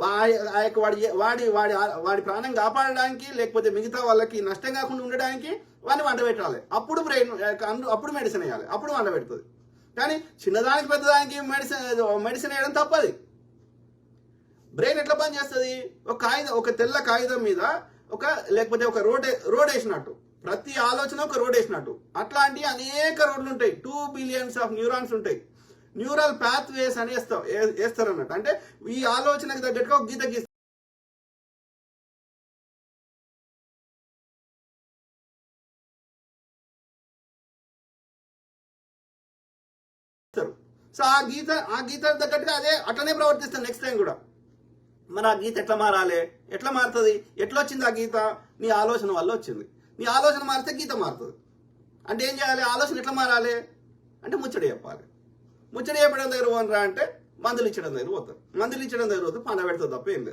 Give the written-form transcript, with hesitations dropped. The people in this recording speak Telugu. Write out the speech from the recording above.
ఆ యొక్క వాడి వాడి వాడి ప్రాణం కాపాడడానికి లేకపోతే మిగతా వాళ్ళకి నష్టం కాకుండా ఉండడానికి వాడిని వంట పెట్టాలి. అప్పుడు బ్రెయిన్ అప్పుడు మెడిసిన్ వేయాలి, అప్పుడు వంట పెడుతుంది. కానీ చిన్నదానికి పెద్దదానికి మెడిసిన్ వేయడం తప్పది. బ్రెయిన్ ఎట్లా పని చేస్తుంది? ఒక తెల్ల కాగితం మీద లేకపోతే ఒక రోడ్ వేసినట్టు, ప్రతి ఆలోచన ఒక రోడ్ వేసినట్టు. అట్లాంటి అనేక రోడ్లు ఉంటాయి. 2 billion న్యూరాన్స్ ఉంటాయి. న్యూరల్ పాత్ వేస్ అని వేస్తారు అన్నట్టు. అంటే ఈ ఆలోచనకి తగ్గట్టుగా ఒక గీత గీస్తారు. సో ఆ గీత తగ్గట్టుగా అట్లనే ప్రవర్తిస్తారు నెక్స్ట్ టైం కూడా. మరి ఆ గీత ఎట్లా మారాలి? ఎట్లా మారుతుంది? ఎట్లా వచ్చింది ఆ గీత? నీ ఆలోచన వల్ల వచ్చింది. నీ ఆలోచన మారితే గీత మారుతుంది. అంటే ఏం చేయాలి? ఆలోచన ఎట్లా మారాలి అంటే ముచ్చడి చెప్పాలి. ముచ్చడి చెప్పడం దగ్గర పోనరా అంటే మందులు ఇచ్చడం దగ్గర పోతారు. మందులు ఇచ్చడం దగ్గర పోతే పండ పెడతారు తప్ప ఏం లేదు.